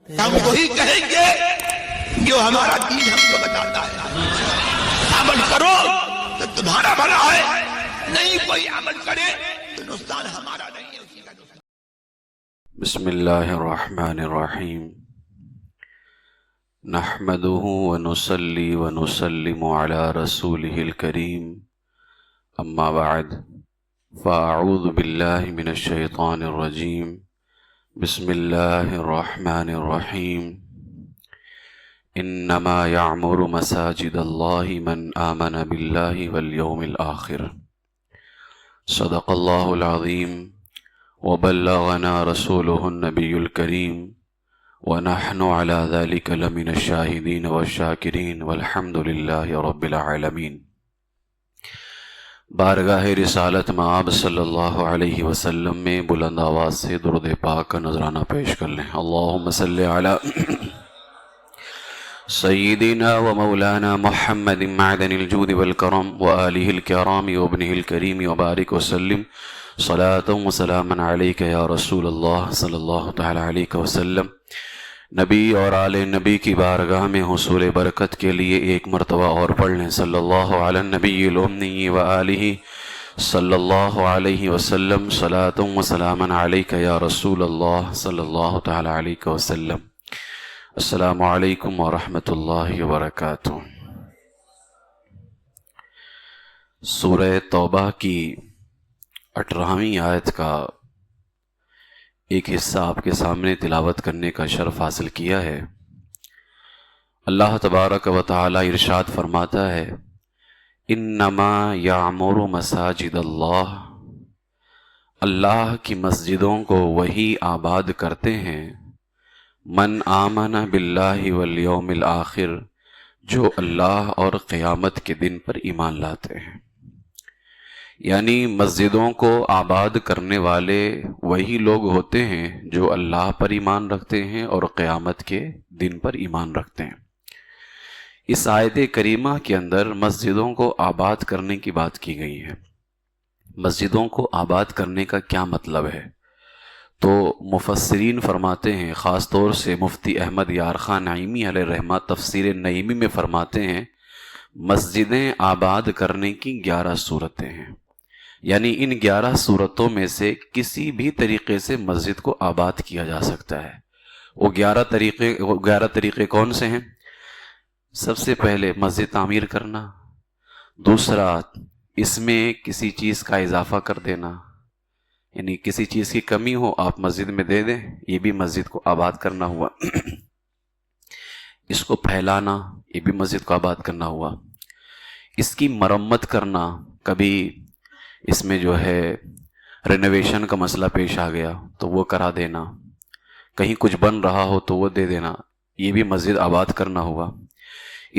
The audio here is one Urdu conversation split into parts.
ہم وہی کہیں گے جو ہمارا دین ہم کو بتاتا ہے. عمل کرو تو تمہارا بھلا ہے، نہیں کوئی عمل کرے تو نقصان ہمارا نہیں ہے، اسی کا نقصان. بسم اللہ الرحمن الرحیم. نحمده ونصلي ونسلم على رسوله الكريم، اما بعد فاعوذ باللہ من الشیطان الرجیم. بسم اللہ الرحمن الرحیم. انما يعمر مساجد اللہ من آمن باللہ والیوم الآخر. صدق اللہ العظیم وبلغنا رسوله النبی الکریم ونحن على ذلك لمن الشاہدین والشاکرین والحمد للہ رب العالمین. بارگاہ رسالت مآب صلی اللہ علیہ وسلم میں بلند آواز سے درود پاک کا نذرانہ پیش کر لیں. اللہم صلی علی سیدنا و مولانا محمد معدن الجود والکرم وآلہ الکرام وابنہ الکریم وبارک وسلم صلاة و سلاما علیک یا رسول اللہ صلی اللہ تعالی علیہ وسلم. نبی اور آل نبی کی بارگاہ میں حصول برکت کے لیے ایک مرتبہ اور پڑھ لیں صلی اللہ علی النبی الامی وآلہ صلی اللہ علیہ وسلم صلاة و سلاما علیک یا رسول اللہ صلی اللہ تعالی علیہ وسلم. السلام علیکم ورحمۃ اللہ وبرکاتہ. سورہ توبہ کی 18ویں آیت کا ایک حصہ آپ کے سامنے تلاوت کرنے کا شرف حاصل کیا ہے. اللہ تبارک و تعالی ارشاد فرماتا ہے انما یعمر مساجد اللہ. اللہ کی مسجدوں کو وہی آباد کرتے ہیں من آمن باللہ والیوم الآخر، جو اللہ اور قیامت کے دن پر ایمان لاتے ہیں. یعنی مسجدوں کو آباد کرنے والے وہی لوگ ہوتے ہیں جو اللہ پر ایمان رکھتے ہیں اور قیامت کے دن پر ایمان رکھتے ہیں. اس آیت کریمہ کے اندر مسجدوں کو آباد کرنے کی بات کی گئی ہے. مسجدوں کو آباد کرنے کا کیا مطلب ہے؟ تو مفسرین فرماتے ہیں، خاص طور سے مفتی احمد یار خان نعیمی علیہ رحمہ تفسیر نعیمی میں فرماتے ہیں مسجدیں آباد کرنے کی 11 صورتیں ہیں. یعنی ان 11 صورتوں میں سے کسی بھی طریقے سے مسجد کو آباد کیا جا سکتا ہے. وہ 11 طریقے کون سے ہیں؟ سب سے پہلے مسجد تعمیر کرنا، دوسرا اس میں کسی چیز کا اضافہ کر دینا، یعنی کسی چیز کی کمی ہو آپ مسجد میں دے دیں، یہ بھی مسجد کو آباد کرنا ہوا. اس کو پھیلانا، یہ بھی مسجد کو آباد کرنا ہوا. اس کی مرمت کرنا، کبھی اس میں جو ہے رینوویشن کا مسئلہ پیش آ گیا تو وہ کرا دینا، کہیں کچھ بن رہا ہو تو وہ دے دینا، یہ بھی مسجد آباد کرنا ہوا.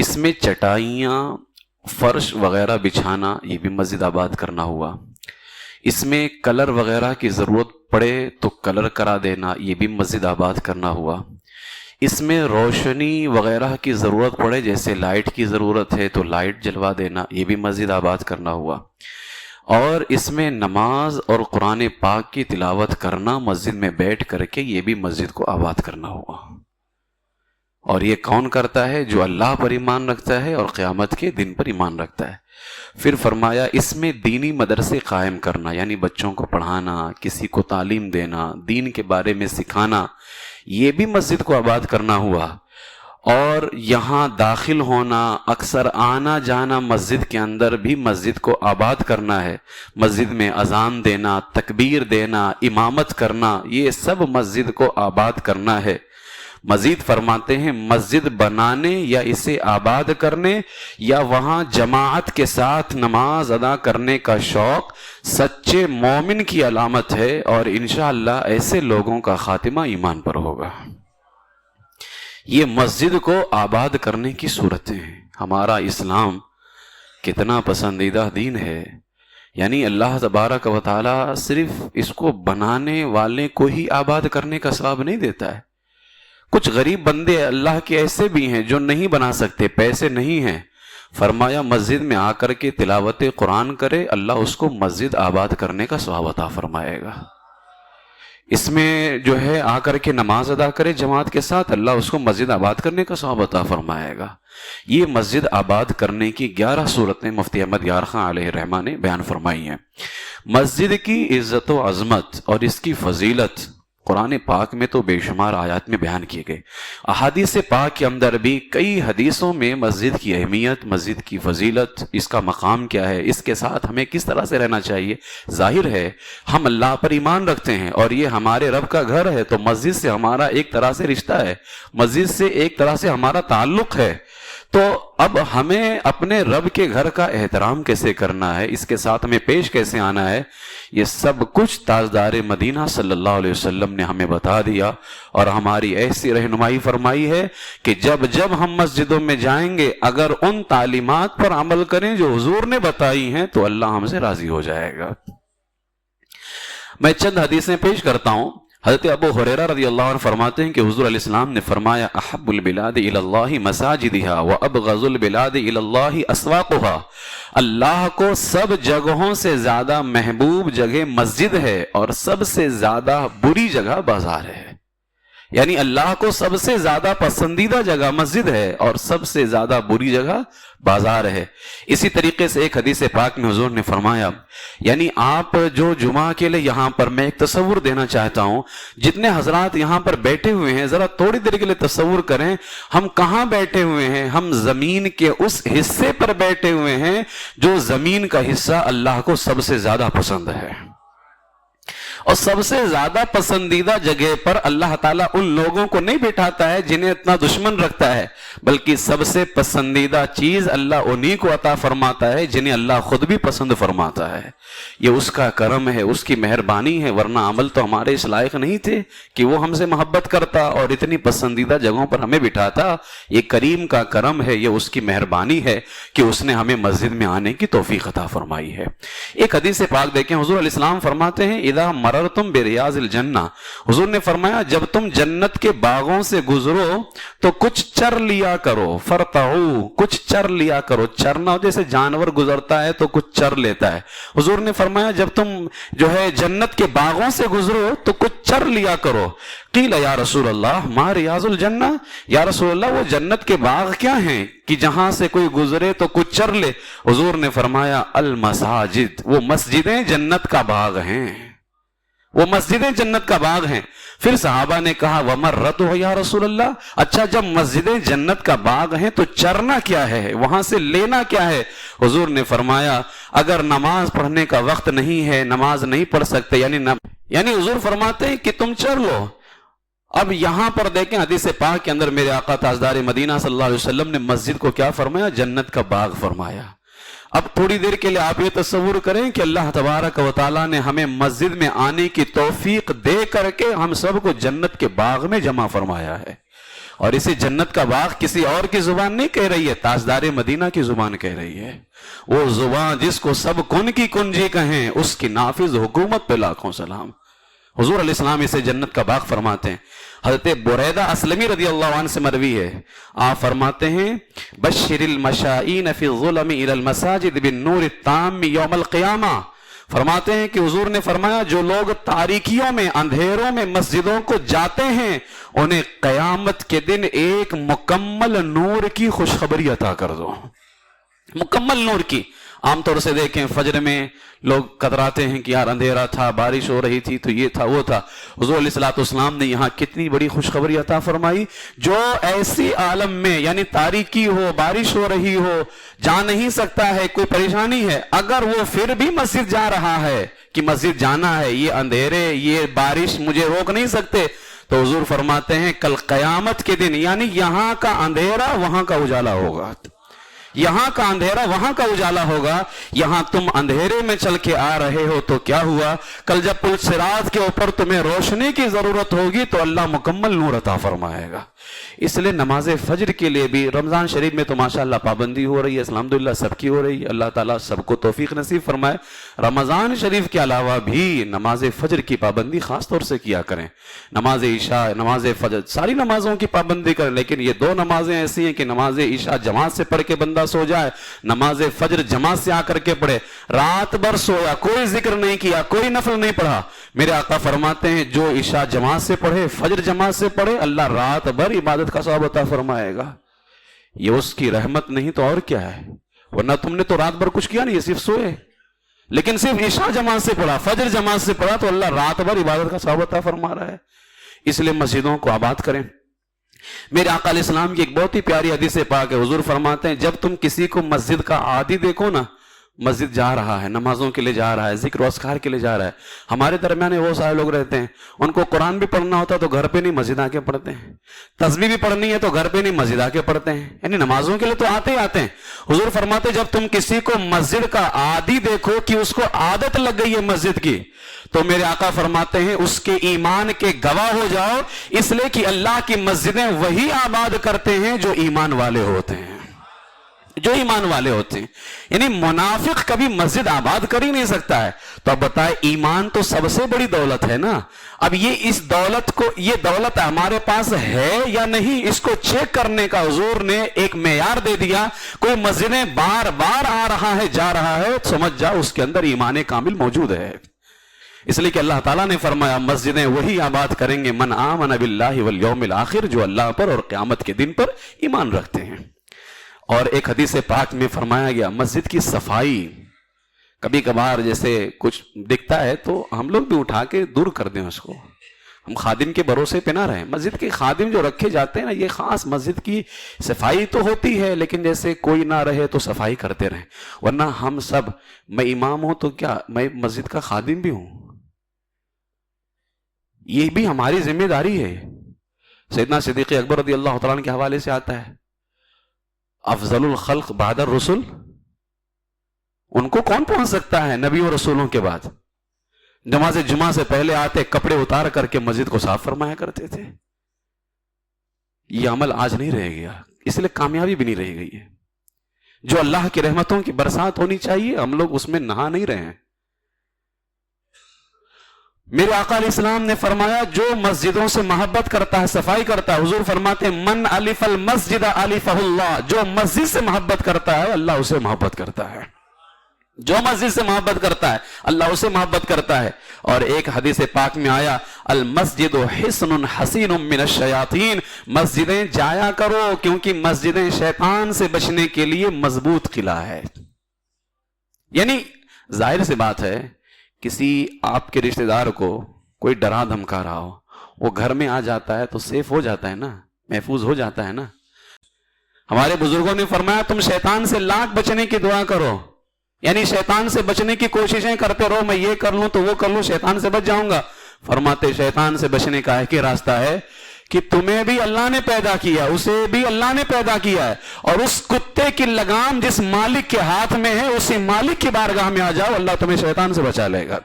اس میں چٹائیاں، فرش وغیرہ بچھانا، یہ بھی مسجد آباد کرنا ہوا. اس میں کلر وغیرہ کی ضرورت پڑے تو کلر کرا دینا، یہ بھی مسجد آباد کرنا ہوا. اس میں روشنی وغیرہ کی ضرورت پڑے، جیسے لائٹ کی ضرورت ہے تو لائٹ جلوا دینا، یہ بھی مسجد آباد کرنا ہوا. اور اس میں نماز اور قرآن پاک کی تلاوت کرنا مسجد میں بیٹھ کر کے، یہ بھی مسجد کو آباد کرنا ہوا. اور یہ کون کرتا ہے؟ جو اللہ پر ایمان رکھتا ہے اور قیامت کے دن پر ایمان رکھتا ہے. پھر فرمایا اس میں دینی مدرسے قائم کرنا، یعنی بچوں کو پڑھانا، کسی کو تعلیم دینا، دین کے بارے میں سکھانا، یہ بھی مسجد کو آباد کرنا ہوا. اور یہاں داخل ہونا، اکثر آنا جانا مسجد کے اندر بھی مسجد کو آباد کرنا ہے. مسجد میں اذان دینا، تکبیر دینا، امامت کرنا، یہ سب مسجد کو آباد کرنا ہے. مزید فرماتے ہیں مسجد بنانے یا اسے آباد کرنے یا وہاں جماعت کے ساتھ نماز ادا کرنے کا شوق سچے مومن کی علامت ہے، اور انشاءاللہ ایسے لوگوں کا خاتمہ ایمان پر ہوگا. یہ مسجد کو آباد کرنے کی صورتیں ہیں. ہمارا اسلام کتنا پسندیدہ دین ہے. یعنی اللہ تبارک و تعالی صرف اس کو بنانے والے کو ہی آباد کرنے کا ثواب نہیں دیتا ہے. کچھ غریب بندے اللہ کے ایسے بھی ہیں جو نہیں بنا سکتے، پیسے نہیں ہیں. فرمایا مسجد میں آ کر کے تلاوت قرآن کرے، اللہ اس کو مسجد آباد کرنے کا ثواب عطا فرمائے گا. اس میں جو ہے آ کر کے نماز ادا کرے جماعت کے ساتھ، اللہ اس کو مسجد آباد کرنے کا ثواب عطا فرمائے گا۔ یہ مسجد آباد کرنے کی 11 صورتیں مفتی احمد یار خان علیہ الرحمہ نے بیان فرمائی ہیں۔ مسجد کی عزت و عظمت اور اس کی فضیلت قرآن پاک میں تو بے شمار آیات میں بیان کیے گئے، احادیث پاک کے اندر بھی کئی حدیثوں میں مسجد کی اہمیت، مسجد کی فضیلت، اس کا مقام کیا ہے، اس کے ساتھ ہمیں کس طرح سے رہنا چاہیے۔ ظاہر ہے ہم اللہ پر ایمان رکھتے ہیں اور یہ ہمارے رب کا گھر ہے، تو مسجد سے ہمارا ایک طرح سے رشتہ ہے، مسجد سے ایک طرح سے ہمارا تعلق ہے۔ تو اب ہمیں اپنے رب کے گھر کا احترام کیسے کرنا ہے، اس کے ساتھ ہمیں پیش کیسے آنا ہے، یہ سب کچھ تاجدار مدینہ صلی اللہ علیہ وسلم نے ہمیں بتا دیا اور ہماری ایسی رہنمائی فرمائی ہے کہ جب جب ہم مسجدوں میں جائیں گے اگر ان تعلیمات پر عمل کریں جو حضور نے بتائی ہیں تو اللہ ہم سے راضی ہو جائے گا۔ میں چند حدیثیں پیش کرتا ہوں۔ حضرت ابو ہریرہ رضی اللہ عنہ فرماتے ہیں کہ حضور علیہ السلام نے فرمایا احب البلاد الی اللہ مساجدها وابغض البلاد الی اللہ اسواقها، اللہ کو سب جگہوں سے زیادہ محبوب جگہ مسجد ہے اور سب سے زیادہ بری جگہ بازار ہے۔ یعنی اللہ کو سب سے زیادہ پسندیدہ جگہ مسجد ہے اور سب سے زیادہ بری جگہ بازار ہے۔ اسی طریقے سے ایک حدیث پاک میں حضور نے فرمایا، یعنی آپ جو جمعہ کے لئے یہاں پر میں ایک تصور دینا چاہتا ہوں، جتنے حضرات یہاں پر بیٹھے ہوئے ہیں ذرا تھوڑی دیر کے لئے تصور کریں، ہم کہاں بیٹھے ہوئے ہیں؟ ہم زمین کے اس حصے پر بیٹھے ہوئے ہیں جو زمین کا حصہ اللہ کو سب سے زیادہ پسند ہے، اور سب سے زیادہ پسندیدہ جگہ پر اللہ تعالیٰ ان لوگوں کو نہیں بٹھاتا ہے جنہیں اتنا دشمن رکھتا ہے، بلکہ سب سے پسندیدہ چیز اللہ انہی کو عطا فرماتا ہے جنہیں اللہ خود بھی پسند فرماتا ہے۔ یہ اس کا کرم ہے، اس کی مہربانی ہے، ورنہ عمل تو ہمارے اس لائق نہیں تھے کہ وہ ہم سے محبت کرتا اور اتنی پسندیدہ جگہوں پر ہمیں بٹھاتا۔ یہ کریم کا کرم ہے، یہ اس کی مہربانی ہے کہ اس نے ہمیں مسجد میں آنے کی توفیق عطا فرمائی ہے۔ ایک حدیث پاک دیکھیں، حضور علیہ السلام فرماتے ہیں اذا مررتم بریاض الجنہ، حضور نے فرمایا جب تم جنت کے باغوں سے گزرو تو کچھ چر لیا کرو، فرتعو، کچھ چر لیا کرو۔ چرنا جیسے جانور گزرتا ہے تو کچھ چر لیتا ہے، حضور نے فرمایا جب تم جو ہے جنت کے باغوں سے گزرو تو کچھ چر لیا کرو۔ قیل یا رسول اللہ ما ریاض الجنہ، یا رسول اللہ وہ جنت کے باغ کیا ہیں کہ جہاں سے کوئی گزرے تو کچھ چر لے؟ حضور نے فرمایا المساجد، وہ مسجدیں جنت کا باغ ہیں، وہ مسجدیں جنت کا باغ ہیں۔ پھر صحابہ نے کہا وَمَرَّتُهُ یا رسول اللہ، اچھا جب مسجدیں جنت کا باغ ہیں تو چرنا کیا ہے، وہاں سے لینا کیا ہے؟ حضور نے فرمایا اگر نماز پڑھنے کا وقت نہیں ہے، نماز نہیں پڑھ سکتے، یعنی حضور فرماتے ہیں کہ تم چر لو۔ اب یہاں پر دیکھیں حدیث پاک کے اندر میرے آقا تاجدار مدینہ صلی اللہ علیہ وسلم نے مسجد کو کیا فرمایا؟ جنت کا باغ فرمایا۔ اب تھوڑی دیر کے لیے آپ یہ تصور کریں کہ اللہ تبارک و تعالیٰ نے ہمیں مسجد میں آنے کی توفیق دے کر کے ہم سب کو جنت کے باغ میں جمع فرمایا ہے، اور اسے جنت کا باغ کسی اور کی زبان نہیں کہہ رہی ہے، تاجدار مدینہ کی زبان کہہ رہی ہے۔ وہ زبان جس کو سب کن کی کنجی کہیں، اس کی نافذ حکومت پہ لاکھوں سلام۔ حضور علیہ السلام اسے جنت کا باغ فرماتے ہیں۔ حضرت بریدہ اسلمی رضی اللہ عنہ سے مروی ہے، آپ فرماتے ہیں بشر المشائین فی الظلم الی المساجد بالنور التام یوم القیامہ، فرماتے ہیں کہ حضور نے فرمایا جو لوگ تاریکیوں میں، اندھیروں میں مسجدوں کو جاتے ہیں انہیں قیامت کے دن ایک مکمل نور کی خوشخبری عطا کر دو، مکمل نور کی۔ عام طور سے دیکھیں فجر میں لوگ کتراتے ہیں کہ یار اندھیرا تھا، بارش ہو رہی تھی تو یہ تھا وہ تھا، حضور علیہ السلام نے یہاں کتنی بڑی خوشخبری عطا فرمائی۔ جو ایسی عالم میں یعنی تاریکی ہو، بارش ہو رہی ہو، جا نہیں سکتا ہے، کوئی پریشانی ہے، اگر وہ پھر بھی مسجد جا رہا ہے کہ مسجد جانا ہے، یہ اندھیرے یہ بارش مجھے روک نہیں سکتے، تو حضور فرماتے ہیں کل قیامت کے دن یعنی یہاں کا اندھیرا وہاں کا اجالا ہوگا، یہاں کا اندھیرا وہاں کا اجالا ہوگا۔ یہاں تم اندھیرے میں چل کے آ رہے ہو تو کیا ہوا، کل جب پل صراط کے اوپر تمہیں روشنی کی ضرورت ہوگی تو اللہ مکمل نور عطا فرمائے گا۔ اس لیے نماز فجر کے لیے بھی رمضان شریف میں تو ماشاءاللہ پابندی ہو رہی ہے، الحمدللہ سب کی ہو رہی ہے، اللہ تعالیٰ سب کو توفیق نصیب فرمائے۔ رمضان شریف کے علاوہ بھی نماز فجر کی پابندی خاص طور سے کیا کریں، نماز عشاء، نماز فجر، ساری نمازوں کی پابندی کریں، لیکن یہ دو نمازیں ایسی ہیں کہ نماز عشاء جماعت سے پڑھ کے بندہ سو جائے، نماز فجر جماعت سے آ کر کے پڑھے، رات بھر سویا، کوئی ذکر نہیں کیا، کوئی نفل نہیں پڑھا، میرے آقا فرماتے ہیں جو عشاء جماعت سے پڑھے، فجر جماعت سے پڑھے، اللہ رات بھر عبادت کا ثواب عطا فرمائے گا. یہ اس کی رحمت نہیں تو اور کیا ہے؟ ورنہ تم نے تو رات بھر کچھ کیا نہیں، یہ صرف سوئے. لیکن صرف عشاء جماعت سے پڑھا، فجر جماعت سے پڑھا تو اللہ رات بھر عبادت کا ثواب عطا فرما رہا ہے. اس لیے مسجدوں کو آباد کریں. میرے آقا علیہ السلام کی ایک بہت ہی پیاری حدیث پاک ہے. حضور فرماتے ہیں جب تم کسی کو مسجد کا عادی دیکھو نا، مسجد جا رہا ہے، نمازوں کے لیے جا رہا ہے، ذکر و اذکار کے لیے جا رہا ہے. ہمارے درمیان وہ سارے لوگ رہتے ہیں، ان کو قرآن بھی پڑھنا ہوتا ہے تو گھر پہ نہیں مسجد آ کے پڑھتے ہیں، تسبیح بھی پڑھنی ہے تو گھر پہ نہیں مسجد آ کے پڑھتے ہیں، یعنی نمازوں کے لیے تو آتے ہی آتے ہیں. حضور فرماتے جب تم کسی کو مسجد کا عادی دیکھو کہ اس کو عادت لگ گئی ہے مسجد کی، تو میرے آقا فرماتے ہیں اس کے ایمان کے گواہ ہو جاؤ، اس لیے کہ اللہ کی مسجدیں وہی آباد کرتے ہیں جو ایمان والے ہوتے ہیں، جو ایمان والے ہوتے ہیں. یعنی منافق کبھی مسجد آباد کر ہی نہیں سکتا ہے. تو اب بتائے ایمان تو سب سے بڑی دولت ہے نا. اب یہ دولت ہمارے پاس ہے یا نہیں، اس کو چیک کرنے کا حضور نے ایک معیار دے دیا. کوئی مسجدیں بار بار آ رہا ہے جا رہا ہے، سمجھ جاؤ اس کے اندر ایمان کامل موجود ہے. اس لیے کہ اللہ تعالیٰ نے فرمایا مسجدیں وہی آباد کریں گے من آمن باللہ والیوم الآخر، جو اللہ پر اور قیامت کے دن پر ایمان رکھتے ہیں. اور ایک حدیث پاک میں فرمایا گیا مسجد کی صفائی، کبھی کبھار جیسے کچھ دکھتا ہے تو ہم لوگ بھی اٹھا کے دور کر دیں اس کو، ہم خادم کے بھروسے پہ نہ رہیں. مسجد کے خادم جو رکھے جاتے ہیں نا، یہ خاص مسجد کی صفائی تو ہوتی ہے، لیکن جیسے کوئی نہ رہے تو صفائی کرتے رہیں. ورنہ ہم سب، میں امام ہوں تو کیا میں مسجد کا خادم بھی ہوں، یہ بھی ہماری ذمہ داری ہے. سیدنا صدیق اکبر رضی اللہ تعالیٰ عنہ کے حوالے سے آتا ہے افضل الخلق بعد الرسل، ان کو کون پہنچ سکتا ہے نبی و رسولوں کے بعد. نماز جمعہ سے پہلے آتے کپڑے اتار کر کے مسجد کو صاف فرمایا کرتے تھے. یہ عمل آج نہیں رہ گیا، اس لیے کامیابی بھی نہیں رہ گئی ہے. جو اللہ کی رحمتوں کی برسات ہونی چاہیے ہم لوگ اس میں نہا نہیں رہے ہیں. میرے آقا علیہ السلام نے فرمایا جو مسجدوں سے محبت کرتا ہے، صفائی کرتا ہے، حضور فرماتے ہیں من الف المسجد الفہ اللہ، جو مسجد سے محبت کرتا ہے اللہ اسے محبت کرتا ہے. جو مسجد سے محبت کرتا ہے اللہ اسے محبت کرتا ہے. اور ایک حدیث پاک میں آیا المسجد حصن حصین من الشیاطین، مسجدیں جایا کرو کیونکہ مسجدیں شیطان سے بچنے کے لیے مضبوط قلعہ ہے. یعنی ظاہر سی بات ہے کسی آپ کے رشتہ دار کو کوئی ڈرا دھمکا رہا ہو، وہ گھر میں آ جاتا ہے تو سیف ہو جاتا ہے نا، محفوظ ہو جاتا ہے نا. ہمارے بزرگوں نے فرمایا تم شیطان سے لاکھ بچنے کی دعا کرو، یعنی شیطان سے بچنے کی کوششیں کرتے رہو، میں یہ کر لوں تو وہ کر لوں، شیطان سے بچ جاؤں گا. فرماتے شیطان سے بچنے کا ایک ہی راستہ ہے کہ تمہیں بھی اللہ نے پیدا کیا، اسے بھی اللہ نے پیدا کیا ہے، اور اس کتے کی لگام جس مالک کے ہاتھ میں ہے اسی مالک کی بارگاہ میں آ جاؤ، اللہ تمہیں شیطان سے بچا لے گا.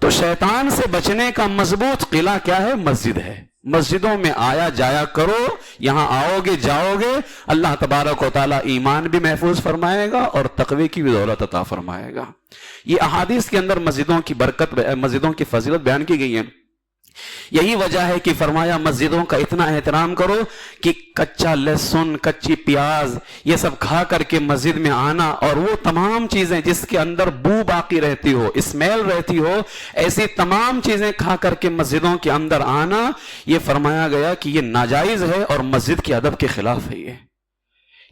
تو شیطان سے بچنے کا مضبوط قلعہ کیا ہے؟ مسجد ہے. مسجدوں میں آیا جایا کرو، یہاں آؤ گے جاؤ گے، اللہ تبارک و تعالیٰ ایمان بھی محفوظ فرمائے گا اور تقوی کی بھی دولت عطا فرمائے گا. یہ احادیث کے اندر مسجدوں کی برکت، مسجدوں کی فضیلت بیان کی گئی ہے. یہی وجہ ہے کہ فرمایا مسجدوں کا اتنا احترام کرو کہ کچا لہسن، کچی پیاز یہ سب کھا کر کے مسجد میں آنا، اور وہ تمام چیزیں جس کے اندر بو باقی رہتی ہو، اسمیل رہتی ہو، ایسی تمام چیزیں کھا کر کے مسجدوں کے اندر آنا، یہ فرمایا گیا کہ یہ ناجائز ہے اور مسجد کے ادب کے خلاف ہے. یہ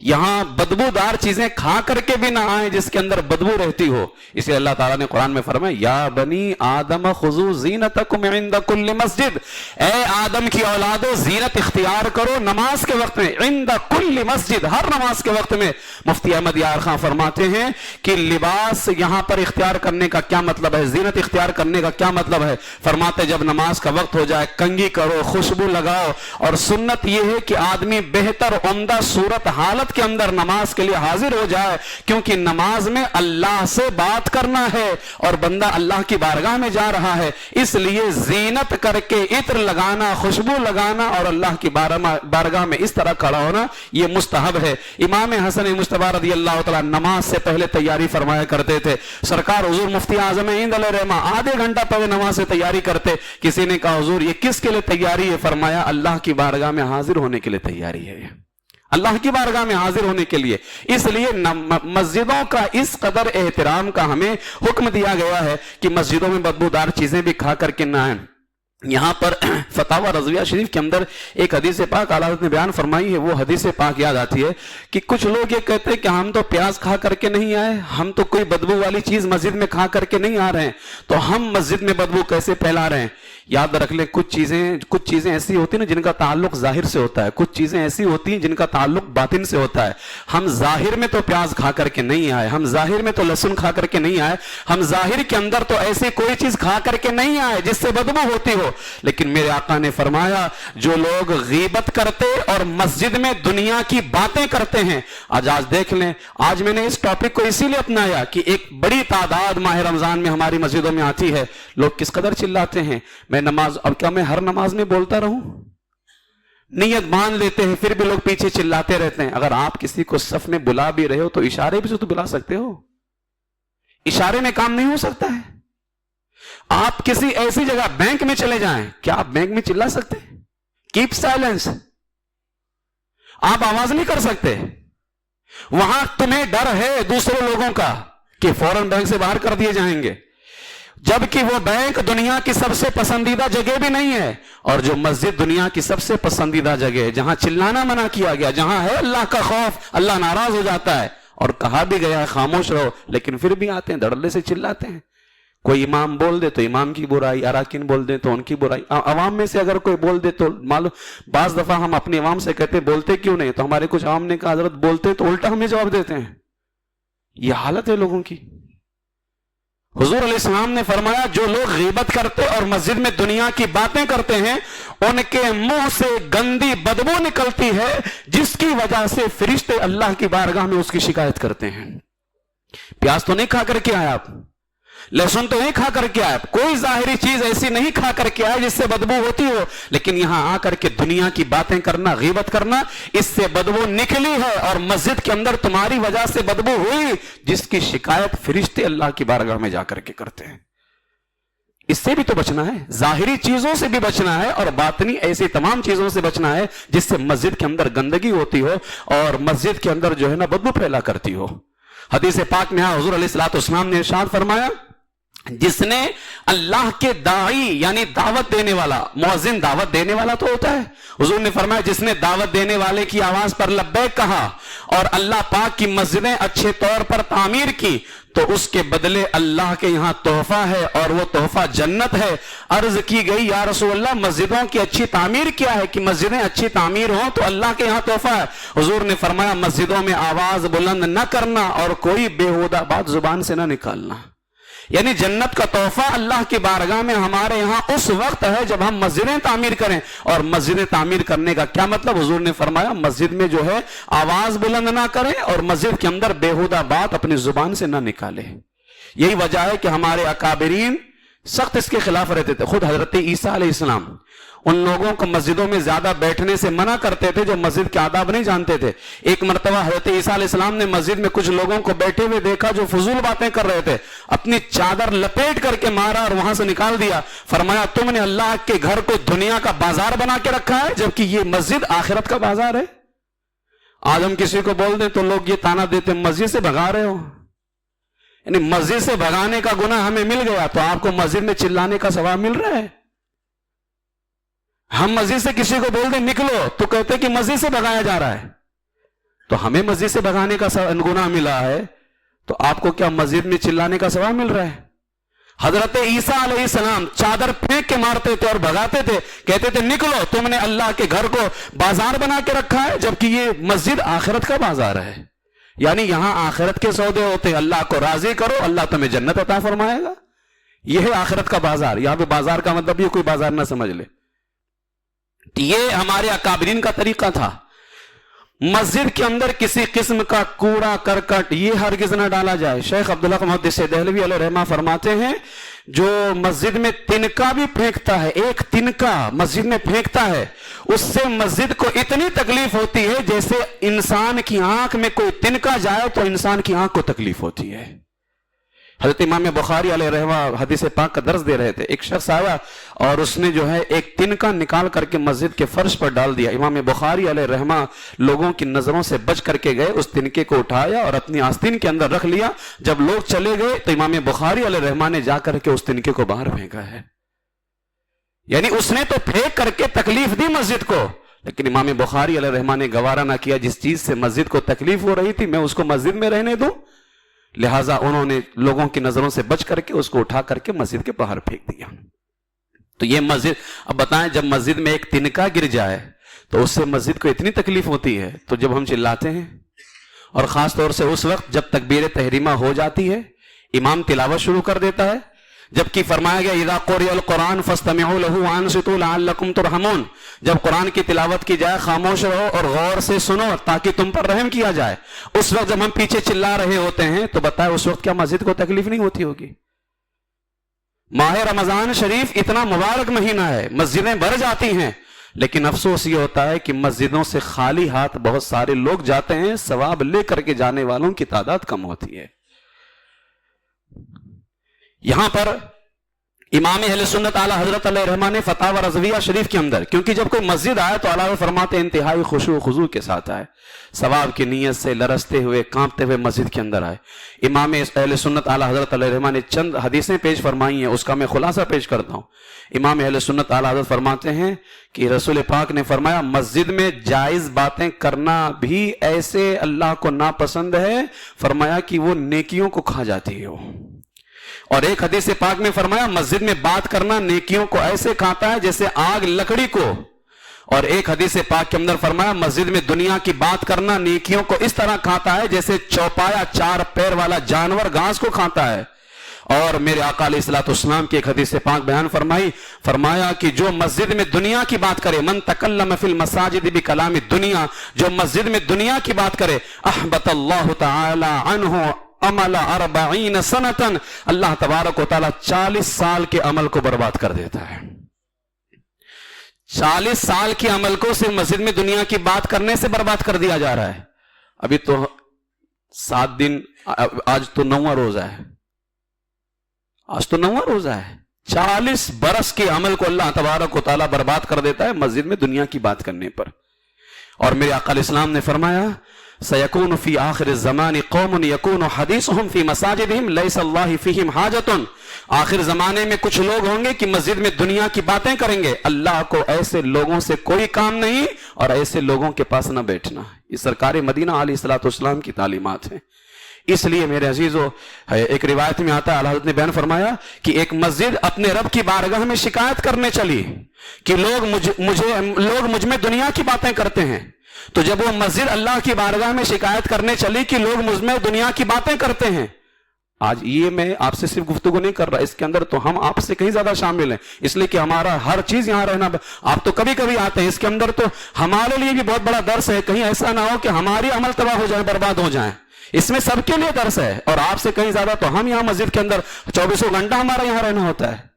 یہاں بدبودار چیزیں کھا کر کے بھی نہ آئیں جس کے اندر بدبو رہتی ہو. اس لیے اللہ تعالیٰ نے قرآن میں فرمایا یا بنی آدم خذوا زینتکم عند کل مسجد، اے آدم کی اولادو زینت اختیار کرو نماز کے وقت میں، عند کل مسجد، ہر نماز کے وقت میں. مفتی احمد یار خان فرماتے ہیں کہ لباس یہاں پر اختیار کرنے کا کیا مطلب ہے، زینت اختیار کرنے کا کیا مطلب ہے. فرماتے جب نماز کا وقت ہو جائے کنگھی کرو، خوشبو لگاؤ، اور سنت یہ ہے کہ آدمی بہتر عمدہ صورت حالت کے اندر نماز کے لیے حاضر ہو جائے، کیونکہ نماز میں اللہ سے بات کرنا ہے اور بندہ اللہ کی بارگاہ میں جا رہا ہے. اس لیے زینت کر کے عطر لگانا، خوشبو لگانا اور اللہ کی بارگاہ میں اس طرح کھڑا ہونا یہ مستحب ہے. امام حسن مجتبی رضی اللہ تعالیٰ نماز سے پہلے تیاری فرمایا کرتے تھے. سرکار حضور مفتی اعظم ہند علیہ رحمہ آدھے گھنٹہ پہلے نماز سے تیاری کرتے. کسی نے کہا حضور یہ کس کے لیے تیاری ہے؟ فرمایا اللہ کی بارگاہ میں حاضر ہونے کے لیے تیاری ہے. اللہ کی بارگاہ میں حاضر ہونے کے لیے. اس لیے مسجدوں کا اس قدر احترام کا ہمیں حکم دیا گیا ہے کہ مسجدوں میں بدبودار چیزیں بھی کھا کر کے نہ آئیں. یہاں پر فتاوی رضویہ شریف کے اندر ایک حدیث پاک اعلیٰ حضرت نے بیان فرمائی ہے. وہ حدیث پاک یاد آتی ہے کہ کچھ لوگ یہ کہتے ہیں کہ ہم تو پیاز کھا کر کے نہیں آئے, ہم تو کوئی بدبو والی چیز مسجد میں کھا کر کے نہیں آ رہے ہیں, تو ہم مسجد میں بدبو کیسے پھیلا رہے ہیں. یاد رکھ لیں, کچھ چیزیں ایسی ہوتی ہیں نا جن کا تعلق ظاہر سے ہوتا ہے, کچھ چیزیں ایسی ہوتی ہیں جن کا تعلق باطن سے ہوتا ہے. ہم ظاہر میں تو پیاز کھا کر کے نہیں آئے, ہم ظاہر میں تو لہسن کھا کر کے نہیں آئے, ہم ظاہر کے اندر تو ایسی کوئی چیز کھا کر کے نہیں آئے جس سے بدبو ہوتی ہو. لیکن میرے آقا نے فرمایا جو لوگ غیبت کرتے اور مسجد میں دنیا کی باتیں کرتے ہیں, آج دیکھ لیں, آج میں نے اس ٹاپک کو اسی لیے اپنایا کہ ایک بڑی تعداد ماہ رمضان میں ہماری مسجدوں میں آتی ہے. لوگ کس قدر چلاتے ہیں. میں نماز, اب کیا میں ہر نماز میں بولتا رہوں؟ نیت مان لیتے ہیں پھر بھی لوگ پیچھے چلاتے رہتے ہیں. اگر آپ کسی کو صف میں بلا بھی رہے ہو تو اشارے بھی تو بلا سکتے ہو, اشارے میں کام نہیں ہو سکتا ہے. آپ کسی ایسی جگہ بینک میں چلے جائیں, کیا آپ بینک میں چلا سکتے؟ کیپ سائلنس, آپ آواز نہیں کر سکتے. وہاں تمہیں ڈر ہے دوسرے لوگوں کا کہ فوراً بینک سے باہر کر دیے جائیں گے, جبکہ وہ بینک دنیا کی سب سے پسندیدہ جگہ بھی نہیں ہے, اور جو مسجد دنیا کی سب سے پسندیدہ جگہ ہے, جہاں چلانا منع کیا گیا, جہاں ہے اللہ کا خوف, اللہ ناراض ہو جاتا ہے, اور کہا بھی گیا ہے خاموش رہو, لیکن پھر بھی آتے ہیں دھڑلے سے چلاتے ہیں. کوئی امام بول دے تو امام کی برائی, اراکین بول دے تو ان کی برائی, عوام میں سے اگر کوئی بول دے تو معلوم. بعض دفعہ ہم اپنے عوام سے کہتے بولتے کیوں نہیں, تو ہمارے کچھ عوام نے کہا حضرت بولتے تو الٹا ہمیں جواب دیتے ہیں. یہ حالت ہے لوگوں کی. حضور علیہ السلام نے فرمایا جو لوگ غیبت کرتے اور مسجد میں دنیا کی باتیں کرتے ہیں ان کے منہ سے گندی بدبو نکلتی ہے جس کی وجہ سے فرشتے اللہ کی بارگاہ میں اس کی شکایت کرتے ہیں. پیاز تو نہیں کھا کر کے آئے آپ, لہسن تو نہیں کھا کر کے آئے, کوئی ظاہری چیز ایسی نہیں کھا کر کے آئے جس سے بدبو ہوتی ہو, لیکن یہاں آ کر کے دنیا کی باتیں کرنا, غیبت کرنا, اس سے بدبو نکلی ہے اور مسجد کے اندر تمہاری وجہ سے بدبو ہوئی جس کی شکایت فرشتے اللہ کی بارگاہ میں جا کر کے کرتے ہیں. اس سے بھی تو بچنا ہے, ظاہری چیزوں سے بھی بچنا ہے اور باطنی ایسی تمام چیزوں سے بچنا ہے جس سے مسجد کے اندر گندگی ہوتی ہو اور مسجد کے اندر جو ہے نا بدبو پھیلا کرتی ہو. حدیث پاک میں حضور علیہ الصلوۃ والسلام نے ارشاد فرمایا جس نے اللہ کے داعی یعنی دعوت دینے والا, مؤذن دعوت دینے والا تو ہوتا ہے, حضور نے فرمایا جس نے دعوت دینے والے کی آواز پر لبیک کہا اور اللہ پاک کی مسجدیں اچھے طور پر تعمیر کی تو اس کے بدلے اللہ کے یہاں تحفہ ہے اور وہ تحفہ جنت ہے. عرض کی گئی یا رسول اللہ مسجدوں کی اچھی تعمیر کیا ہے کہ مسجدیں اچھی تعمیر ہوں تو اللہ کے یہاں تحفہ ہے. حضور نے فرمایا مسجدوں میں آواز بلند نہ کرنا اور کوئی بےہودہ بات زبان سے نہ نکالنا. یعنی جنت کا تحفہ اللہ کی بارگاہ میں ہمارے یہاں اس وقت ہے جب ہم مسجدیں تعمیر کریں. اور مسجدیں تعمیر کرنے کا کیا مطلب, حضور نے فرمایا مسجد میں جو ہے آواز بلند نہ کریں اور مسجد کے اندر بےہودہ بات اپنی زبان سے نہ نکالے. یہی وجہ ہے کہ ہمارے اکابرین سخت اس کے خلاف رہتے تھے. خود حضرت عیسیٰ علیہ السلام ان لوگوں کو مسجدوں میں زیادہ بیٹھنے سے منع کرتے تھے جو مسجد کے آداب نہیں جانتے تھے. ایک مرتبہ حضرت عیسیٰ علیہ السلام نے مسجد میں کچھ لوگوں کو بیٹھے ہوئے دیکھا جو فضول باتیں کر رہے تھے, اپنی چادر لپیٹ کر کے مارا اور وہاں سے نکال دیا. فرمایا تم نے اللہ کے گھر کو دنیا کا بازار بنا کے رکھا ہے جبکہ یہ مسجد آخرت کا بازار ہے. آج ہم کسی کو بول دیں تو لوگ یہ تانا دیتے مسجد سے بھگا رہے ہو, یعنی مسجد سے بھگانے کا گناہ ہمیں مل گیا تو آپ کو مسجد میں چلانے کا ثواب مل رہا ہے. ہم مسجد سے کسی کو بول دیں نکلو تو کہتے کہ مسجد سے بھگایا جا رہا ہے, تو ہمیں مسجد سے بھگانے کا گناہ ملا ہے تو آپ کو کیا مسجد میں چلانے کا ثواب مل رہا ہے. حضرت عیسیٰ علیہ السلام چادر پھینک کے مارتے تھے اور بھگاتے تھے, کہتے تھے نکلو تم نے اللہ کے گھر کو بازار بنا کے رکھا ہے جبکہ یہ مسجد آخرت کا بازار ہے. یعنی یہاں آخرت کے سودے ہوتے ہیں, اللہ کو راضی کرو اللہ تمہیں جنت عطا فرمائے گا. یہ ہے آخرت کا بازار. یہاں پہ بازار کا مطلب یہ کوئی بازار نہ سمجھ لے. یہ ہمارے اکابرین کا طریقہ تھا. مسجد کے اندر کسی قسم کا کوڑا کرکٹ یہ ہرگز نہ ڈالا جائے. شیخ عبداللہ محدث دہلوی علیہ رحمہ فرماتے ہیں جو مسجد میں تنکا بھی پھینکتا ہے, ایک تنکا مسجد میں پھینکتا ہے, اس سے مسجد کو اتنی تکلیف ہوتی ہے جیسے انسان کی آنکھ میں کوئی تنکا جائے تو انسان کی آنکھ کو تکلیف ہوتی ہے. حضرت امام بخاری علیہ رحمہ حدیث پاک کا درس دے رہے تھے، ایک شخص آیا اور اس نے جو ہے ایک تنکا نکال کر کے مسجد کے فرش پر ڈال دیا۔ امام بخاری علیہ رحمہ لوگوں کی نظروں سے بچ کر کے گئے، اس تنکے کو اٹھایا اور اپنی آستین کے اندر رکھ لیا۔ جب لوگ چلے گئے تو امام بخاری علیہ رحمہ نے جا کر کے اس تنکے کو باہر پھینکا ہے، یعنی اس نے تو پھینک کر کے تکلیف دی مسجد کو، لیکن امام بخاری علیہ رحمہ نے گوارا نہ کیا جس چیز سے مسجد کو تکلیف ہو رہی تھی میں اس کو مسجد میں رہنے دوں، لہٰذا انہوں نے لوگوں کی نظروں سے بچ کر کے اس کو اٹھا کر کے مسجد کے باہر پھینک دیا۔ تو یہ مسجد، اب بتائیں جب مسجد میں ایک تنکا گر جائے تو اس سے مسجد کو اتنی تکلیف ہوتی ہے، تو جب ہم چلاتے ہیں اور خاص طور سے اس وقت جب تکبیر تحریمہ ہو جاتی ہے، امام تلاوت شروع کر دیتا ہے، جبکہ فرمایا گیا اذا قرئ القرآن فاستمعوا له وانصتوا لعلکم ترحمون، جب قرآن کی تلاوت کی جائے خاموش رہو اور غور سے سنو تاکہ تم پر رحم کیا جائے۔ اس وقت جب ہم پیچھے چلا رہے ہوتے ہیں تو بتائے اس وقت کیا مسجد کو تکلیف نہیں ہوتی ہوگی؟ ماہ رمضان شریف اتنا مبارک مہینہ ہے، مسجدیں بھر جاتی ہیں، لیکن افسوس یہ ہوتا ہے کہ مسجدوں سے خالی ہاتھ بہت سارے لوگ جاتے ہیں، ثواب لے کر کے جانے والوں کی تعداد کم ہوتی ہے۔ یہاں پر امام اہل سنت اعلی حضرت علیہ رحمہ نے فتاوی رضویہ شریف کے اندر، کیونکہ جب کوئی مسجد آئے تو اعلیٰ فرماتے انتہائی خشوع و خضوع کے ساتھ آئے، ثواب کی نیت سے لرزتے ہوئے کانپتے ہوئے مسجد کے اندر آئے۔ امام اہل سنت اعلی حضرت علیہ رحمہ نے چند حدیثیں پیش فرمائی ہیں، اس کا میں خلاصہ پیش کرتا ہوں۔ امام اہل سنت اعلی حضرت فرماتے ہیں کہ رسول پاک نے فرمایا مسجد میں جائز باتیں کرنا بھی ایسے اللہ کو ناپسند ہے، فرمایا کہ وہ نیکیوں کو کھا جاتی ہے۔ اور ایک حدیث پاک میں فرمایا مسجد میں بات کرنا نیکیوں کو ایسے کھاتا ہے جیسے آگ لکڑی کو، اور ایک حدیث پاک کے اندر فرمایا مسجد میں دنیا کی بات کرنا نیکیوں کو اس طرح کھاتا ہے جیسے چوپایا چار پیر والا جانور گھاس کو کھاتا ہے۔ اور میرے آقا علیہ الصلوۃ والسلام کی ایک حدیث پاک بیان فرمایا کہ جو مسجد میں دنیا کی بات کرے، من تکلم فی المساجد بکلام الدنیا، جو مسجد میں دنیا کی بات کرے، احبط اللہ تعالی عنہ عمل 40 سنتن، اللہ تبارک و تعالی 40 سال کے عمل کو برباد کر دیتا ہے۔ 40 سال کے عمل کو صرف مسجد میں دنیا کی بات کرنے سے برباد کر دیا جا رہا ہے۔ ابھی تو 7 دن، آج تو 9واں روزہ ہے، آج تو 9واں روزہ ہے۔ 40 برس کے عمل کو اللہ تبارک و تعالی برباد کر دیتا ہے مسجد میں دنیا کی بات کرنے پر۔ اور میرے آقا علیہ السلام نے فرمایا سَيَكُونُ فِي آخِرِ الزَّمَانِ قَوْمٌ يَكُونُ حَدِيثُهُمْ فِي مَسَاجِدِهِمْ لَيْسَ اللَّهِ فِيهِمْ حَاجَةٌ، آخر زمانے میں کچھ لوگ ہوں گے کہ مسجد میں دنیا کی باتیں کریں گے، اللہ کو ایسے لوگوں سے کوئی کام نہیں اور ایسے لوگوں کے پاس نہ بیٹھنا۔ یہ سرکار مدینہ علیہ الصلوۃ والسلام کی تعلیمات ہیں۔ اس لیے میرے عزیزو، ایک روایت میں آتا ہے اعلیٰ حضرت نے بیان فرمایا کہ ایک مسجد اپنے رب کی بارگاہ میں شکایت کرنے چلی کہ لوگ مجھ میں دنیا کی باتیں کرتے ہیں۔ تو جب وہ مسجد اللہ کی بارگاہ میں شکایت کرنے چلی کہ لوگ مجھ میں دنیا کی باتیں کرتے ہیں، آج یہ میں آپ سے صرف گفتگو نہیں کر رہا، اس کے اندر تو ہم آپ سے کہیں زیادہ شامل ہیں، اس لیے کہ ہمارا ہر چیز یہاں رہنا، آپ تو کبھی کبھی آتے ہیں، اس کے اندر تو ہمارے لیے بھی بہت بڑا درس ہے، کہیں ایسا نہ ہو کہ ہماری عمل تباہ ہو جائے، برباد ہو جائیں، اس میں سب کے لیے درس ہے۔ اور آپ سے کہیں زیادہ تو ہم یہاں مسجد کے اندر 24 گھنٹہ ہمارا یہاں رہنا ہوتا ہے۔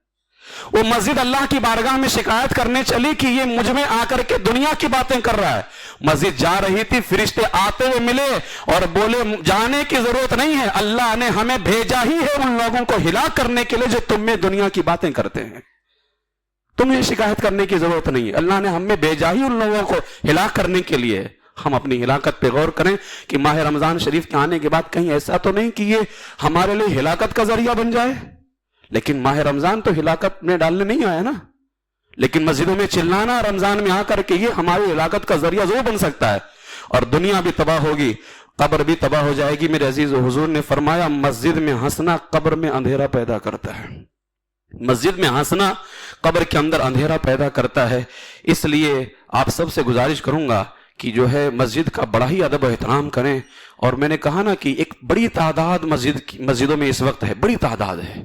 وہ مسجد اللہ کی بارگاہ میں شکایت کرنے چلی کہ یہ مجھ میں آ کر کے دنیا کی باتیں کر رہا ہے۔ مسجد جا رہی تھی، فرشتے آتے ہوئے ملے اور بولے جانے کی ضرورت نہیں ہے، اللہ نے ہمیں بھیجا ہی ہے ان لوگوں کو ہلاک کرنے کے لیے جو تم میں دنیا کی باتیں کرتے ہیں، تمہیں شکایت کرنے کی ضرورت نہیں ہے، اللہ نے ہمیں بھیجا ہی ان لوگوں کو ہلاک کرنے کے لیے۔ ہم اپنی ہلاکت پہ غور کریں کہ ماہ رمضان شریف کے آنے کے بعد کہیں ایسا تو نہیں کہ یہ ہمارے لیے ہلاکت کا ذریعہ بن جائے، لیکن ماہ رمضان تو ہلاکت میں ڈالنے نہیں آیا نا، لیکن مسجدوں میں چلانا رمضان میں آ کر کے یہ ہماری ہلاکت کا ذریعہ ضرور بن سکتا ہے، اور دنیا بھی تباہ ہوگی، قبر بھی تباہ ہو جائے گی۔ میرے عزیز، حضور نے فرمایا مسجد میں ہنسنا قبر میں اندھیرا پیدا کرتا ہے، مسجد میں ہنسنا قبر کے اندر اندھیرا پیدا کرتا ہے۔ اس لیے آپ سب سے گزارش کروں گا کہ جو ہے مسجد کا بڑا ہی ادب و احترام کریں۔ اور میں نے کہا نا کہ ایک بڑی تعداد مسجدوں میں اس وقت ہے، بڑی تعداد ہے،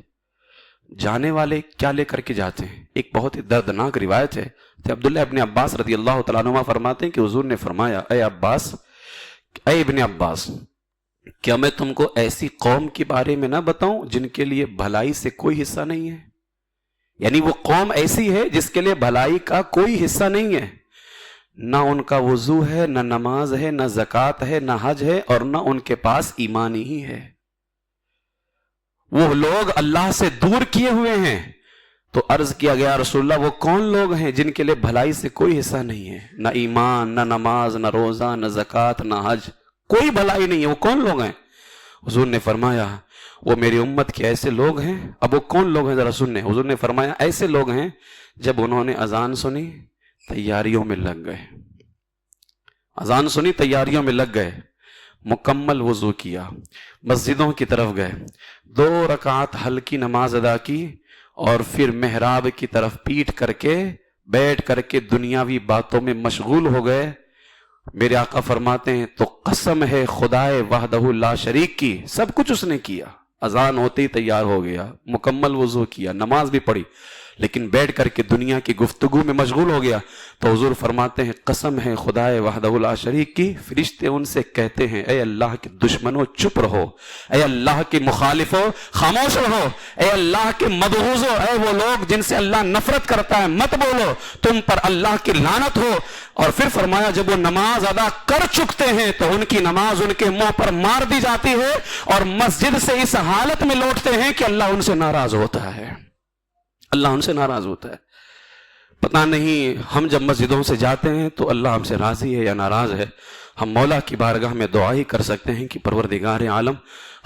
جانے والے کیا لے کر کے جاتے ہیں۔ ایک بہت ہی دردناک روایت ہے، عبداللہ ابن عباس رضی اللہ تعالیٰ عنہ فرماتے ہیں کہ حضور نے فرمایا اے ابن عباس، کیا میں تم کو ایسی قوم کے بارے میں نہ بتاؤں جن کے لیے بھلائی سے کوئی حصہ نہیں ہے؟ یعنی وہ قوم ایسی ہے جس کے لیے بھلائی کا کوئی حصہ نہیں ہے، نہ ان کا وضو ہے، نہ نماز ہے، نہ زکوٰۃ ہے، نہ حج ہے، اور نہ ان کے پاس ایمان ہی ہے۔ وہ لوگ اللہ سے دور کیے ہوئے ہیں. تو عرض کیا گیا رسول اللہ وہ کون لوگ ہیں جن کے لیے بھلائی سے کوئی حصہ نہیں ہے؟ نہ ایمان، نہ نماز، نہ روزہ، نہ زکوٰۃ، نہ حج، کوئی بھلائی نہیں ہے. وہ کون لوگ ہیں؟ حضور نے فرمایا وہ میری امت کے ایسے لوگ ہیں. اب وہ کون لوگ ہیں ذرا سننے. حضور نے فرمایا ایسے لوگ ہیں جب انہوں نے اذان سنی تیاریوں میں لگ گئے. اذان سنی تیاریوں میں لگ گئے، مکمل وضو کیا، مسجدوں کی طرف گئے، 2 رکعت ہلکی نماز ادا کی، اور پھر محراب کی طرف پیٹھ کر کے بیٹھ کر کے دنیاوی باتوں میں مشغول ہو گئے. میرے آقا فرماتے ہیں تو قسم ہے خدائے وحدہ لا شریک کی، سب کچھ اس نے کیا. اذان ہوتے ہی تیار ہو گیا، مکمل وضو کیا، نماز بھی پڑھی، لیکن بیٹھ کر کے دنیا کی گفتگو میں مشغول ہو گیا. تو حضور فرماتے ہیں قسم ہے خدائے وحدہ لا شریک کی، فرشتے ان سے کہتے ہیں اے اللہ کے دشمنوں چپ رہو، اے اللہ کے مخالفوں خاموش رہو، اے اللہ کے مبغوضوں، اے وہ لوگ جن سے اللہ نفرت کرتا ہے مت بولو، تم پر اللہ کی لعنت ہو. اور پھر فرمایا جب وہ نماز ادا کر چکتے ہیں تو ان کی نماز ان کے منہ پر مار دی جاتی ہے اور مسجد سے اس حالت میں لوٹتے ہیں کہ اللہ ان سے ناراض ہوتا ہے. اللہ ان سے ناراض ہوتا ہے. پتہ نہیں ہم جب مسجدوں سے جاتے ہیں تو اللہ ہم سے راضی ہے یا ناراض ہے. ہم مولا کی بارگاہ میں دعا ہی کر سکتے ہیں کہ پروردگار عالم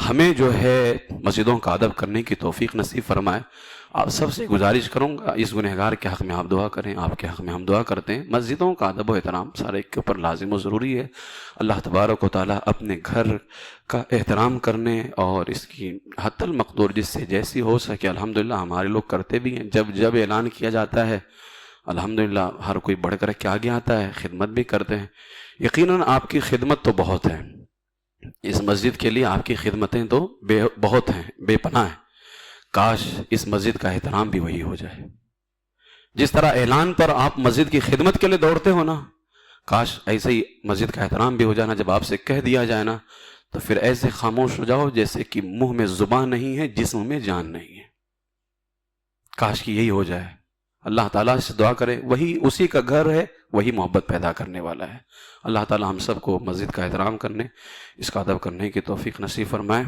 ہمیں جو ہے مسجدوں کا ادب کرنے کی توفیق نصیب فرمائے. آپ سب سے گزارش کروں گا اس گنہگار کے حق میں آپ دعا کریں، آپ کے حق میں ہم دعا کرتے ہیں. مسجدوں کا ادب و احترام سارے کے اوپر لازم و ضروری ہے. اللہ تبارک و تعالیٰ اپنے گھر کا احترام کرنے اور اس کی حد المقدور جس سے جیسی ہو سکے الحمدللہ ہمارے لوگ کرتے بھی ہیں. جب اعلان کیا جاتا ہے الحمدللہ ہر کوئی بڑھ کر کے آگے آتا ہے، خدمت بھی کرتے ہیں. یقیناً آپ کی خدمت تو بہت ہے، اس مسجد کے لیے آپ کی خدمتیں تو بہت ہیں، بے پناہ ہیں. کاش اس مسجد کا احترام بھی وہی ہو جائے. جس طرح اعلان پر آپ مسجد کی خدمت کے لیے دوڑتے ہو نا، کاش ایسے ہی مسجد کا احترام بھی ہو جانا. جب آپ سے کہہ دیا جائے نا تو پھر ایسے خاموش ہو جاؤ جیسے کہ منہ میں زبان نہیں ہے، جسم میں جان نہیں ہے. کاش کہ یہی ہو جائے. اللہ تعالیٰ سے دعا کرے، وہی اسی کا گھر ہے، وہی محبت پیدا کرنے والا ہے. اللہ تعالیٰ ہم سب کو مسجد کا احترام کرنے، اس کا ادب کرنے کی توفیق نصیب فرمائے.